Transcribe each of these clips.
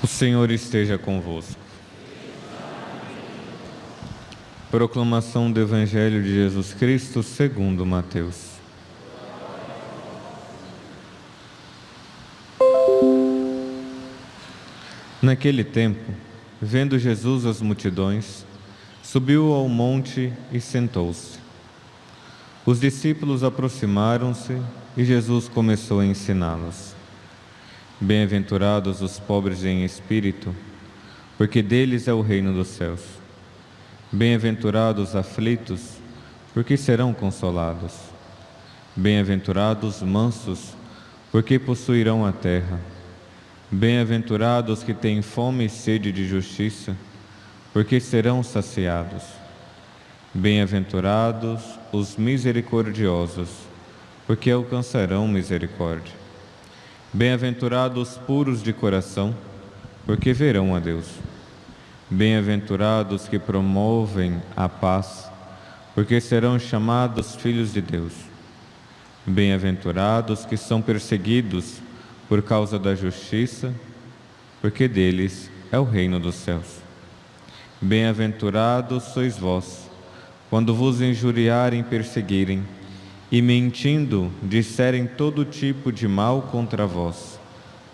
O Senhor esteja convosco. Proclamação do Evangelho de Jesus Cristo segundo Mateus. Naquele tempo, vendo Jesus as multidões, subiu ao monte e sentou-se. Os discípulos aproximaram-se e Jesus começou a ensiná-los. Bem-aventurados os pobres em espírito, porque deles é o reino dos céus. Bem-aventurados os aflitos, porque serão consolados. Bem-aventurados os mansos, porque possuirão a terra. Bem-aventurados que têm fome e sede de justiça, porque serão saciados. Bem-aventurados os misericordiosos, porque alcançarão misericórdia. Bem-aventurados os puros de coração, porque verão a Deus. Bem-aventurados que promovem a paz, porque serão chamados filhos de Deus. Bem-aventurados que são perseguidos por causa da justiça, porque deles é o reino dos céus. Bem-aventurados sois vós, quando vos injuriarem e perseguirem, e mentindo disserem todo tipo de mal contra vós,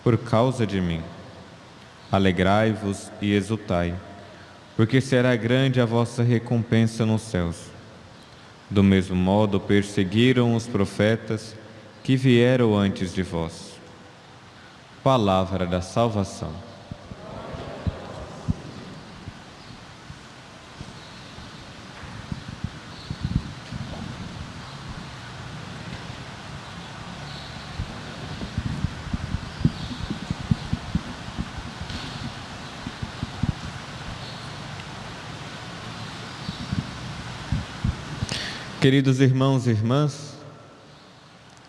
por causa de mim. Alegrai-vos e exultai, porque será grande a vossa recompensa nos céus. Do mesmo modo perseguiram os profetas que vieram antes de vós. Palavra da salvação. Queridos irmãos e irmãs,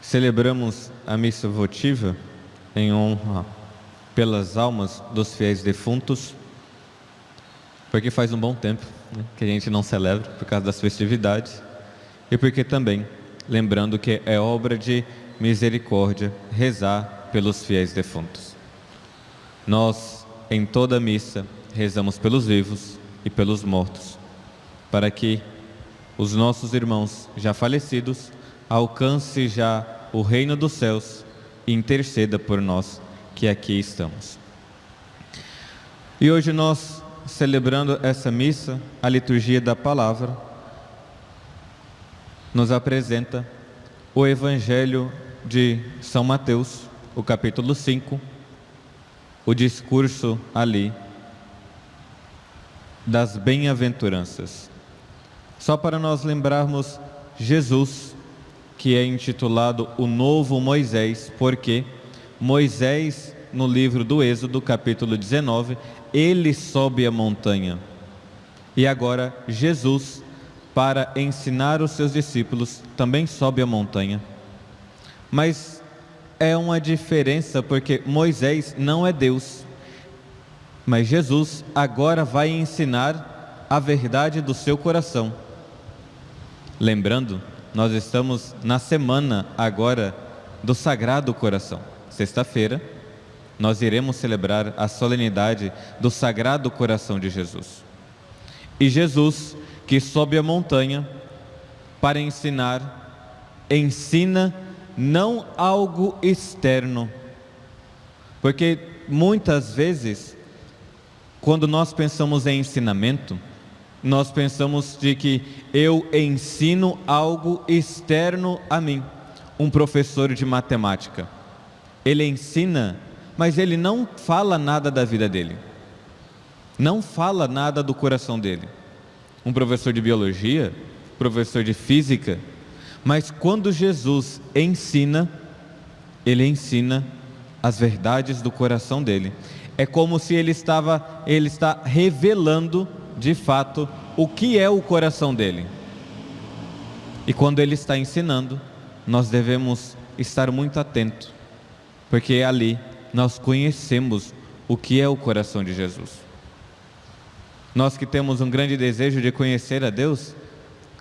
celebramos a missa votiva em honra pelas almas dos fiéis defuntos, porque faz um bom tempo, né, que a gente não celebra por causa das festividades, e porque também, lembrando que é obra de misericórdia rezar pelos fiéis defuntos. Nós, em toda a missa, rezamos pelos vivos e pelos mortos, para que os nossos irmãos já falecidos alcancem já o reino dos céus e interceda por nós que aqui estamos. E hoje nós, celebrando essa missa, a liturgia da palavra nos apresenta o Evangelho de São Mateus, o capítulo 5, o discurso ali das bem-aventuranças. Só para nós lembrarmos Jesus, que é intitulado o Novo Moisés, porque Moisés, no livro do Êxodo, capítulo 19, ele sobe a montanha. E agora Jesus, para ensinar os seus discípulos, também sobe a montanha. Mas é uma diferença, porque Moisés não é Deus, mas Jesus agora vai ensinar a verdade do seu coração. Lembrando, nós estamos na semana agora do Sagrado Coração. Sexta-feira, nós iremos celebrar a solenidade do Sagrado Coração de Jesus. E Jesus, que sobe a montanha para ensinar, ensina não algo externo. Porque muitas vezes, quando nós pensamos em ensinamento, nós pensamos de que eu ensino algo externo a mim. Um professor de matemática, ele ensina, mas ele não fala nada da vida dele, não fala nada do coração dele. Um professor de biologia, professor de física, mas quando Jesus ensina, ele ensina as verdades do coração dele. É como se ele está revelando de fato o que é o coração dele. E quando ele está ensinando, nós devemos estar muito atentos, porque ali nós conhecemos o que é o coração de Jesus. Nós que temos um grande desejo de conhecer a Deus,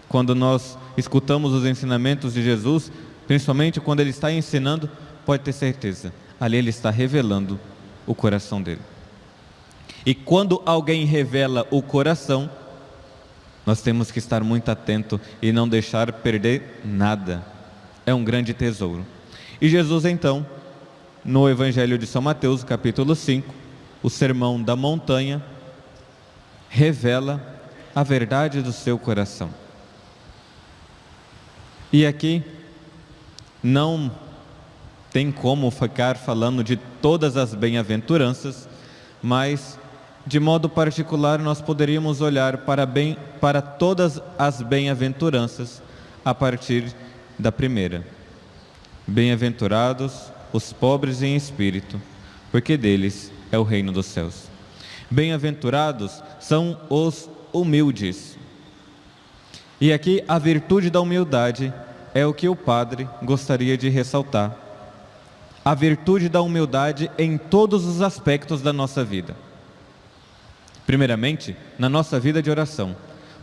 quando nós escutamos os ensinamentos de Jesus, principalmente quando Ele está ensinando, pode ter certeza, ali Ele está revelando o coração dele. E quando alguém revela o coração, nós temos que estar muito atento e não deixar perder nada. É um grande tesouro. E Jesus então, no Evangelho de São Mateus, capítulo 5, o Sermão da Montanha, revela a verdade do seu coração. E aqui não tem como ficar falando de todas as bem-aventuranças, mas de modo particular nós poderíamos olhar para todas as bem-aventuranças a partir da primeira. Bem-aventurados os pobres em espírito, porque deles é o reino dos céus. Bem-aventurados são os humildes. E aqui a virtude da humildade é o que o padre gostaria de ressaltar. A virtude da humildade em todos os aspectos da nossa vida. Primeiramente, na nossa vida de oração,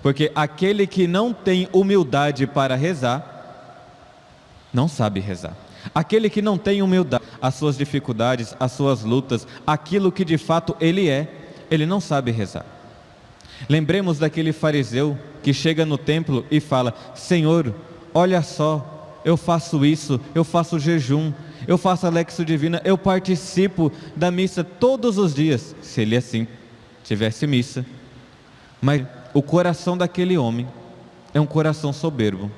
porque aquele que não tem humildade para rezar, não sabe rezar. Aquele que não tem humildade, as suas dificuldades, as suas lutas, aquilo que de fato ele não sabe rezar. Lembremos daquele fariseu que chega no templo e fala: Senhor, olha só, eu faço isso, eu faço jejum, eu faço a Lexio Divina, eu participo da missa todos os dias. Se ele assim tivesse missa, mas o coração daquele homem é um coração soberbo,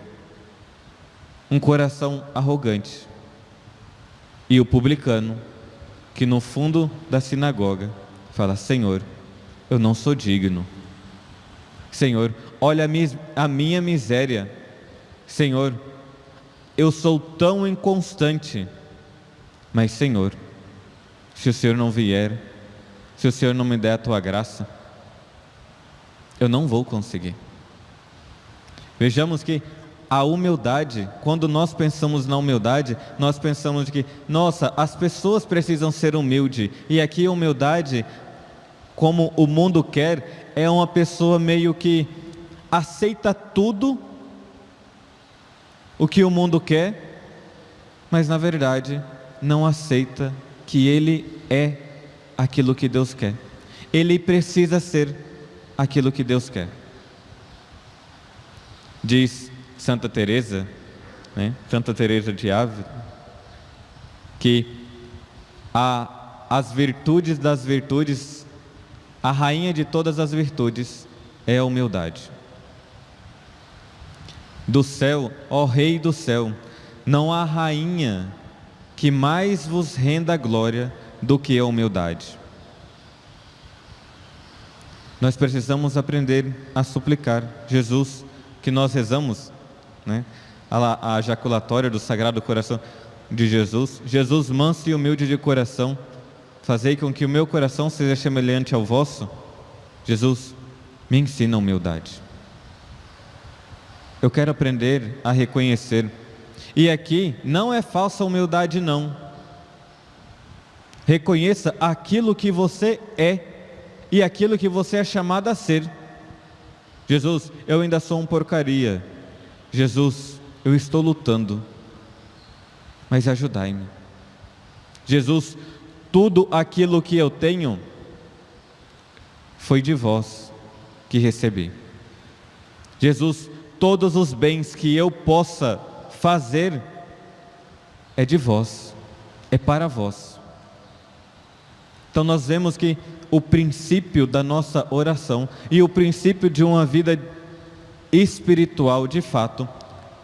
um coração arrogante. E o publicano, que no fundo da sinagoga fala: Senhor, eu não sou digno. Senhor, olha a minha miséria. Senhor, eu sou tão inconstante. Mas Senhor, se o Senhor não vier, se o Senhor não me der a tua graça, eu não vou conseguir. Vejamos que a humildade, quando nós pensamos na humildade, nós pensamos de que, nossa, as pessoas precisam ser humildes. E aqui a humildade, como o mundo quer, é uma pessoa meio que aceita tudo o que o mundo quer, mas na verdade não aceita que ele é aquilo que Deus quer. Ele precisa ser aquilo que Deus quer. Diz Santa Teresa, Santa Teresa de Ávila, que as virtudes das virtudes, a rainha de todas as virtudes é a humildade. Do céu, ó Rei do céu, não há rainha que mais vos renda glória do que a humildade. Nós precisamos aprender a suplicar. Jesus, que nós rezamos, a jaculatória do Sagrado Coração de Jesus: Jesus manso e humilde de coração, fazei com que o meu coração seja semelhante ao vosso. Jesus, me ensina a humildade. Eu quero aprender a reconhecer. E aqui não é falsa humildade, não. Reconheça aquilo que você é e aquilo que você é chamado a ser. Jesus, eu ainda sou um porcaria. Jesus, eu estou lutando, mas ajudai-me. Jesus, tudo aquilo que eu tenho foi de vós que recebi. Jesus, todos os bens que eu possa fazer é de vós, é para vós. Então nós vemos que o princípio da nossa oração e o princípio de uma vida espiritual de fato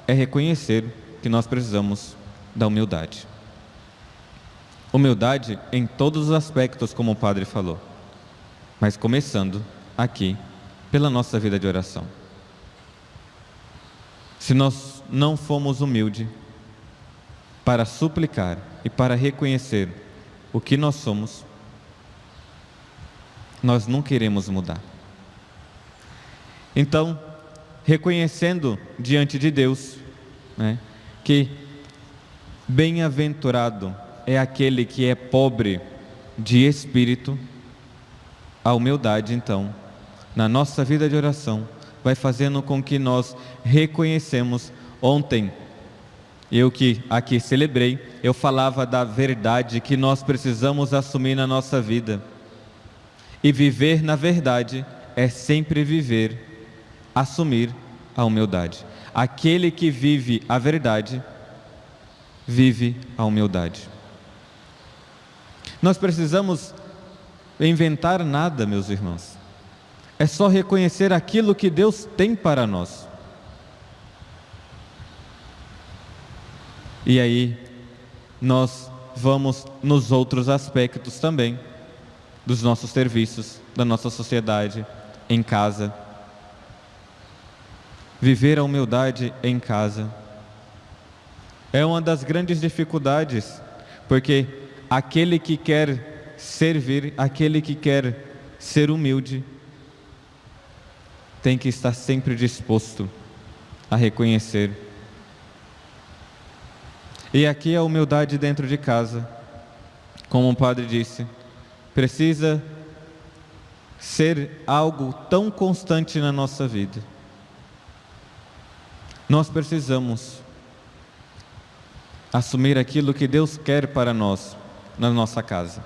é reconhecer que nós precisamos da humildade. Humildade em todos os aspectos, como o padre falou, mas começando aqui pela nossa vida de oração. Se nós não formos humildes para suplicar e para reconhecer o que nós somos, nós não queremos mudar. Então, reconhecendo diante de Deus, que bem-aventurado é aquele que é pobre de espírito. A humildade, então, na nossa vida de oração, vai fazendo com que nós reconhecemos. Ontem, eu que aqui celebrei, eu falava da verdade que nós precisamos assumir na nossa vida. E viver na verdade é sempre viver, assumir a humildade. Aquele que vive a verdade, vive a humildade. Nós precisamos inventar nada, meus irmãos. É só reconhecer aquilo que Deus tem para nós. E aí, nós vamos nos outros aspectos também, dos nossos serviços, da nossa sociedade, em casa. Viver a humildade em casa é uma das grandes dificuldades, porque aquele que quer servir, aquele que quer ser humilde, tem que estar sempre disposto a reconhecer. E aqui a humildade dentro de casa, como o padre disse, precisa ser algo tão constante na nossa vida. Nós precisamos assumir aquilo que Deus quer para nós, na nossa casa.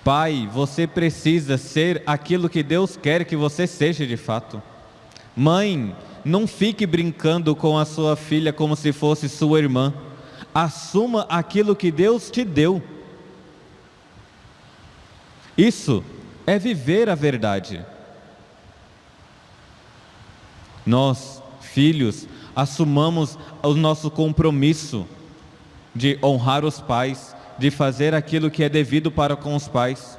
Pai, você precisa ser aquilo que Deus quer que você seja de fato. Mãe, não fique brincando com a sua filha como se fosse sua irmã. Assuma aquilo que Deus te deu. Isso é viver a verdade. Nós, filhos, assumamos o nosso compromisso de honrar os pais, de fazer aquilo que é devido para com os pais.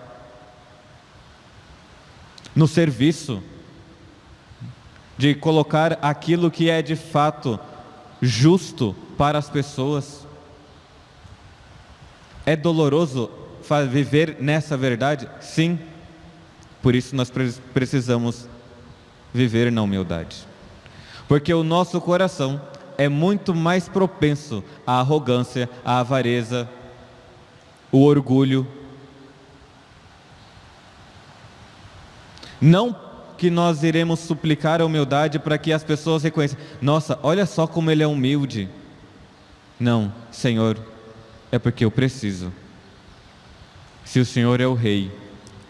No serviço, de colocar aquilo que é de fato justo para as pessoas. É doloroso viver nessa verdade? Sim. Por isso nós precisamos viver na humildade. Porque o nosso coração é muito mais propenso à arrogância, à avareza, o orgulho. Não que nós iremos suplicar a humildade para que as pessoas reconheçam: nossa, olha só como ele é humilde. Não, Senhor, é porque eu preciso. Se o Senhor é o Rei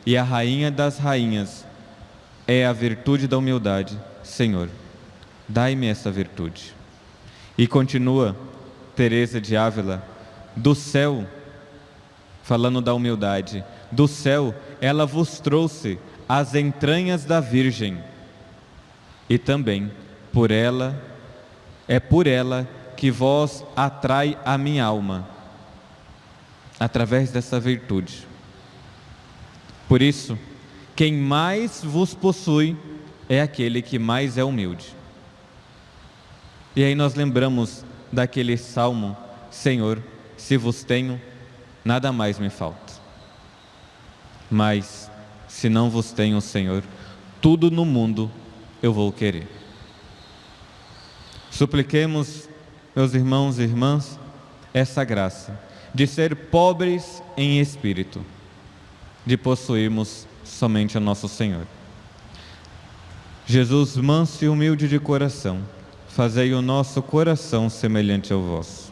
e a Rainha das Rainhas é a virtude da humildade, Senhor, dai-me essa virtude. E continua Teresa de Ávila: do céu, falando da humildade, do céu ela vos trouxe as entranhas da Virgem, e também por ela, é por ela que vós atrai a minha alma, através dessa virtude. Por isso, quem mais vos possui é aquele que mais é humilde. E aí nós lembramos daquele salmo: Senhor, se vos tenho, nada mais me falta. Mas se não vos tenho, Senhor, tudo no mundo eu vou querer. Supliquemos, meus irmãos e irmãs, essa graça de ser pobres em espírito, de possuirmos somente o nosso Senhor. Jesus, manso e humilde de coração, fazei o nosso coração semelhante ao vosso.